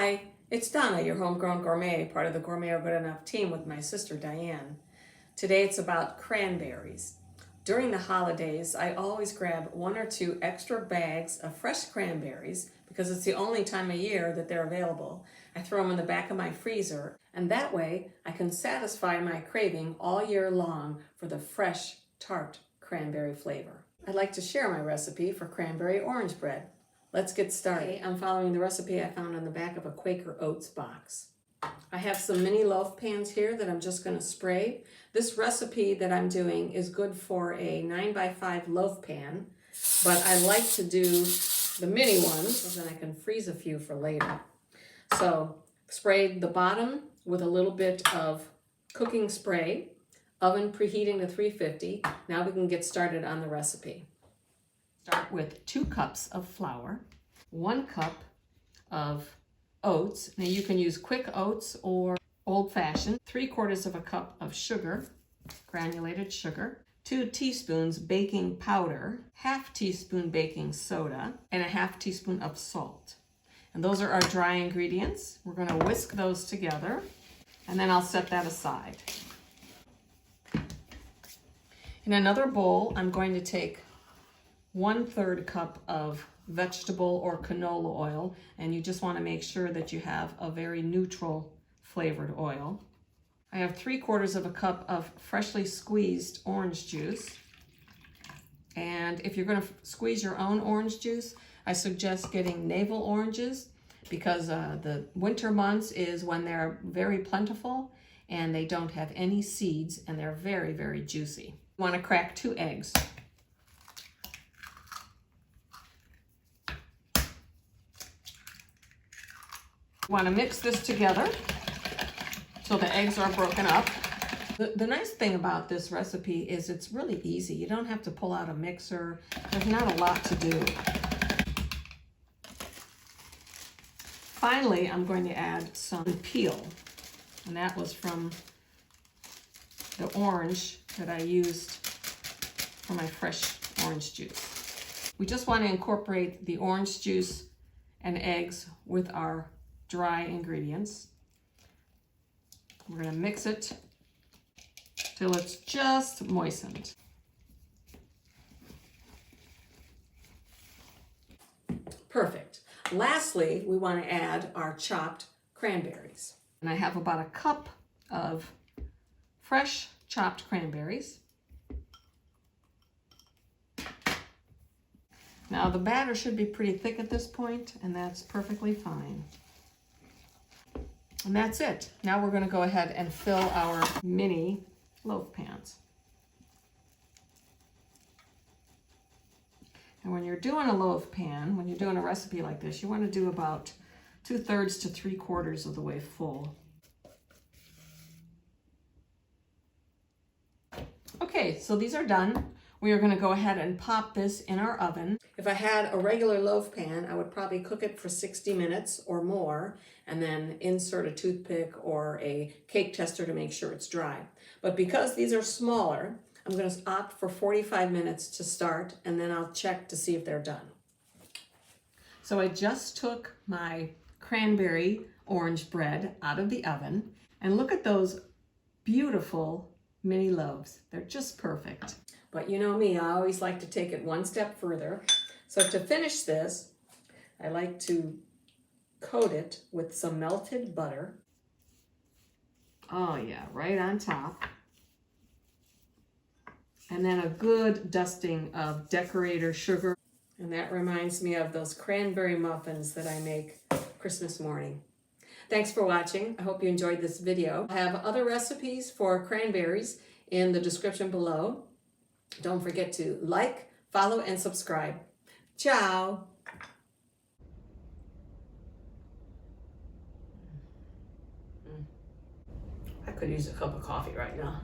Hi, it's Donna, your homegrown gourmet, part of the Gourmet Are Good Enough team with my sister Diane. Today it's about cranberries. During the holidays, I always grab 1 or 2 extra bags of fresh cranberries because it's the only time of year that they're available. I throw them in the back of my freezer, and that way I can satisfy my craving all year long for the fresh, tart cranberry flavor. I'd like to share my recipe for cranberry-orange bread. Let's get started. I'm following the recipe I found on the back of a Quaker Oats box. I have some mini loaf pans here that I'm just going to spray. This recipe that I'm doing is good for a 9x5 loaf pan, but I like to do the mini ones so then I can freeze a few for later. So sprayed the bottom with a little bit of cooking spray, oven preheating to 350. Now we can get started on the recipe. Start with 2 cups of flour, 1 cup of oats. Now you can use quick oats or old-fashioned, 3/4 of a cup of sugar, granulated sugar, 2 teaspoons baking powder, 1/2 teaspoon baking soda, and 1/2 teaspoon of salt. And those are our dry ingredients. We're going to whisk those together, and then I'll set that aside. In another bowl, I'm going to take 1/3 cup of vegetable or canola oil, and you just want to make sure that you have a very neutral flavored oil. I have 3/4 of a cup of freshly squeezed orange juice, and if you're going to squeeze your own orange juice, I suggest getting navel oranges because the winter months is when they're very plentiful and they don't have any seeds and they're very, very juicy. You want to crack 2 eggs. You want to mix this together so the eggs are broken up. The nice thing about this recipe is it's really easy. You don't have to pull out a mixer. There's not a lot to do. Finally, I'm going to add some peel, and that was from the orange that I used for my fresh orange juice. We just want to incorporate the orange juice and eggs with our dry ingredients. We're going to mix it till it's just moistened. Perfect. Lastly, we want to add our chopped cranberries. And I have about 1 cup of fresh chopped cranberries. Now the batter should be pretty thick at this point, and that's perfectly fine. And that's it. Now we're going to go ahead and fill our mini loaf pans. And when you're doing a loaf pan, when you're doing a recipe like this, you want to do about 2/3 to 3/4 of the way full. Okay, so these are done. We are going to go ahead and pop this in our oven. If I had a regular loaf pan, I would probably cook it for 60 minutes or more and then insert a toothpick or a cake tester to make sure it's dry. But because these are smaller, I'm going to opt for 45 minutes to start, and then I'll check to see if they're done. So I just took my cranberry-orange bread out of the oven, and look at those beautiful mini loaves. They're just perfect. But you know me, I always like to take it one step further. So to finish this, I like to coat it with some melted butter. Oh yeah, right on top. And then a good dusting of decorator sugar. And that reminds me of those cranberry muffins that I make Christmas morning. Thanks for watching. I hope you enjoyed this video. I have other recipes for cranberries in the description below. Don't forget to like, follow, and subscribe. Ciao! I could use a cup of coffee right now.